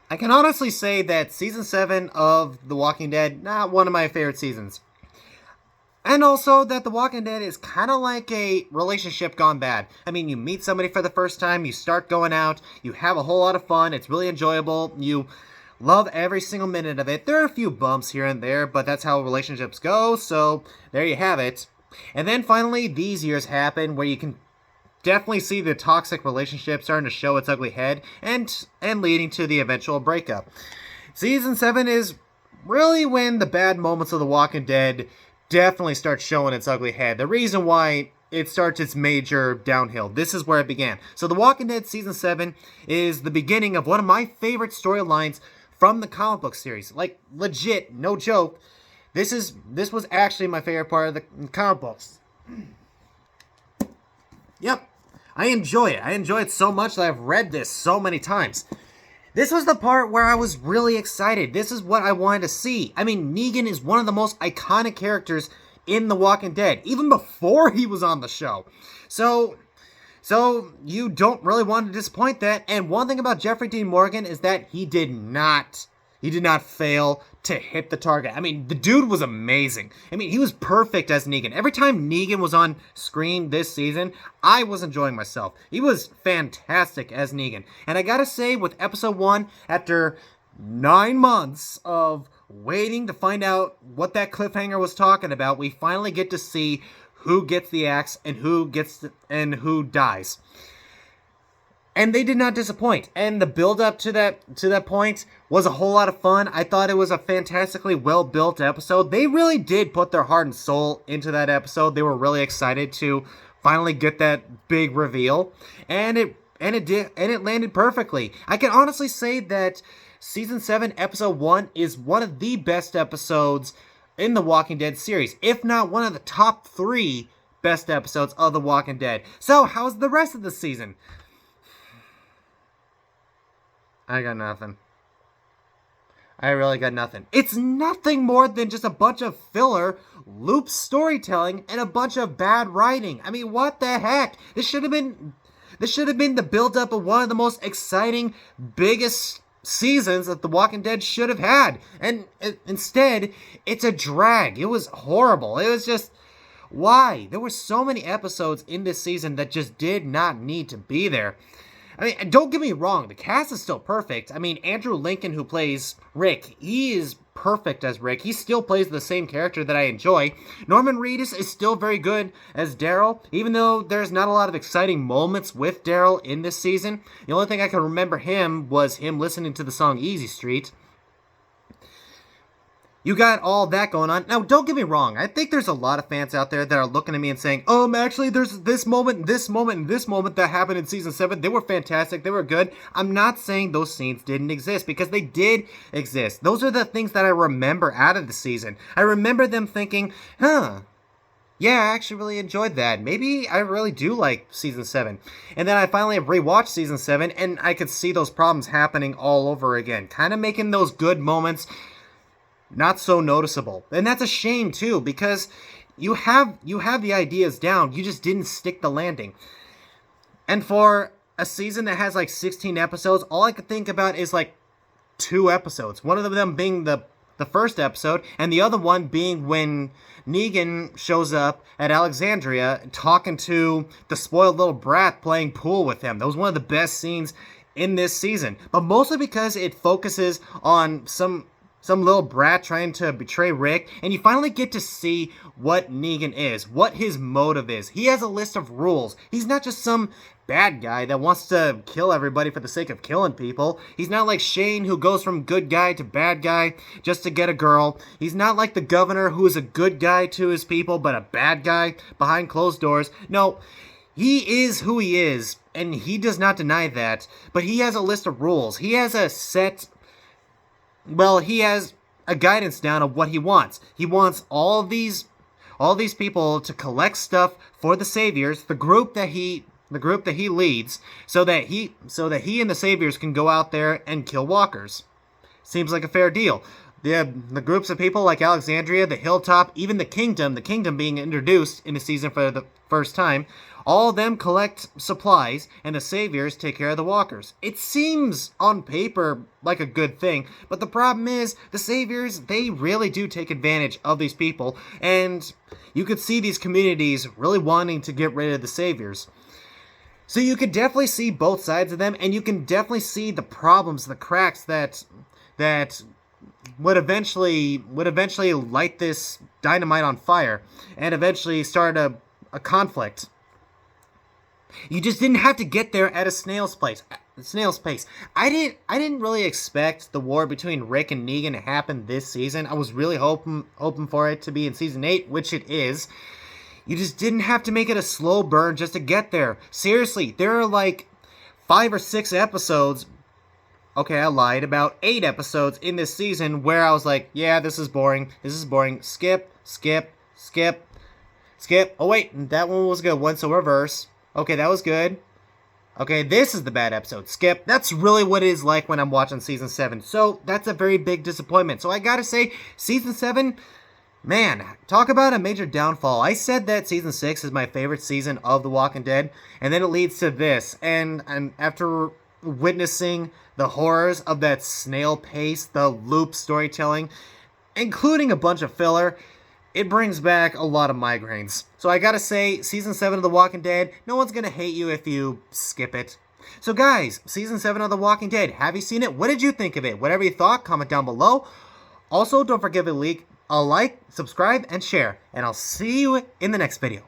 I can honestly say that season 7 of The Walking Dead, not one of my favorite seasons. And also that The Walking Dead is kind of like a relationship gone bad. I mean, you meet somebody for the first time, you start going out, you have a whole lot of fun, it's really enjoyable, you love every single minute of it. There are a few bumps here and there, but that's how relationships go, so there you have it. And then finally, these years happen where you can definitely see the toxic relationship starting to show its ugly head and leading to the eventual breakup. Season 7 is really when the bad moments of The Walking Dead definitely start showing its ugly head. The reason why it starts its major downhill. This is where it began. So The Walking Dead Season 7 is the beginning of one of my favorite storylines from the comic book series. Like, legit, no joke. This was actually my favorite part of the comic books. Yep. I enjoy it. I enjoy it so much that I've read this so many times. This was the part where I was really excited. This is what I wanted to see. I mean, Negan is one of the most iconic characters in The Walking Dead, even before he was on the show. So you don't really want to disappoint that. And one thing about Jeffrey Dean Morgan is that he did not fail to hit the target. I mean, the dude was amazing. I mean, he was perfect as Negan. Every time Negan was on screen this season, I was enjoying myself. He was fantastic as Negan. And I gotta say, with episode 1, after 9 months of waiting to find out what that cliffhanger was talking about, we finally get to see who gets the axe and who dies. And they did not disappoint. And the build up to that point was a whole lot of fun. I thought it was a fantastically well built episode. They really did put their heart and soul into that episode. They were really excited to finally get that big reveal, and it landed perfectly. I can honestly say that season 7 episode 1 is one of the best episodes in the Walking Dead series, if not one of the top 3 best episodes of the Walking Dead. So, how's the rest of the season? I got nothing. I really got nothing. It's nothing more than just a bunch of filler, loop storytelling, and a bunch of bad writing. I mean, what the heck? This should have been the build-up of one of the most exciting, biggest seasons that The Walking Dead should have had. And instead, it's a drag. It was horrible. It was just... Why? There were so many episodes in this season that just did not need to be there. I mean, don't get me wrong, the cast is still perfect. I mean, Andrew Lincoln, who plays Rick, he is perfect as Rick. He still plays the same character that I enjoy. Norman Reedus is still very good as Daryl, even though there's not a lot of exciting moments with Daryl in this season. The only thing I can remember him was him listening to the song Easy Street. You got all that going on. Now, don't get me wrong. I think there's a lot of fans out there that are looking at me and saying, actually, there's this moment, this moment, and this moment that happened in Season 7. They were fantastic. They were good. I'm not saying those scenes didn't exist, because they did exist. Those are the things that I remember out of the season. I remember them thinking, yeah, I actually really enjoyed that. Maybe I really do like Season 7. And then I finally rewatched Season 7, and I could see those problems happening all over again. Kind of making those good moments not so noticeable. And that's a shame too, because you have the ideas down, you just didn't stick the landing. And for a season that has like 16 episodes, all I could think about is like 2 episodes. One of them being the first episode, and the other one being when Negan shows up at Alexandria talking to the spoiled little brat playing pool with him. That was one of the best scenes in this season. But mostly because it focuses on some little brat trying to betray Rick, and you finally get to see what Negan is, what his motive is. He has a list of rules. He's not just some bad guy that wants to kill everybody for the sake of killing people. He's not like Shane, who goes from good guy to bad guy just to get a girl. He's not like the governor, who is a good guy to his people, but a bad guy behind closed doors. No, he is who he is, and he does not deny that, but he has a list of rules. He has a set... Well, he has a guidance down of what he wants. He wants all these people to collect stuff for the Saviors, the group that he leads, so that he and the Saviors can go out there and kill walkers. Seems like a fair deal. the groups of people like Alexandria, the Hilltop, even the Kingdom being introduced in the season for the first time, all of them collect supplies, and the Saviors take care of the Walkers. It seems, on paper, like a good thing, but the problem is, the Saviors, they really do take advantage of these people, and you could see these communities really wanting to get rid of the Saviors. So you could definitely see both sides of them, and you can definitely see the problems, the cracks that would eventually light this dynamite on fire, and eventually start a conflict. You just didn't have to get there at a snail's pace. I didn't really expect the war between Rick and Negan to happen this season. I was really hoping for it to be in season 8, which it is. You just didn't have to make it a slow burn just to get there. Seriously, there are like 5 or 6 episodes. Okay, I lied. About 8 episodes in this season where I was like, yeah, this is boring. Skip. Oh wait, that one was a good one, so reverse. Okay, that was good. Okay, this is the bad episode. Skip. That's really what it is like when I'm watching Season 7. So, that's a very big disappointment. So, I gotta say, Season 7, man, talk about a major downfall. I said that Season 6 is my favorite season of The Walking Dead, and then it leads to this. And after witnessing the horrors of that snail pace, the loop storytelling, including a bunch of filler, it brings back a lot of migraines. So I gotta say, Season 7 of The Walking Dead, no one's gonna hate you if you skip it. So guys, Season 7 of The Walking Dead, have you seen it? What did you think of it? Whatever you thought, comment down below. Also, don't forget to leave a like, subscribe, and share. And I'll see you in the next video.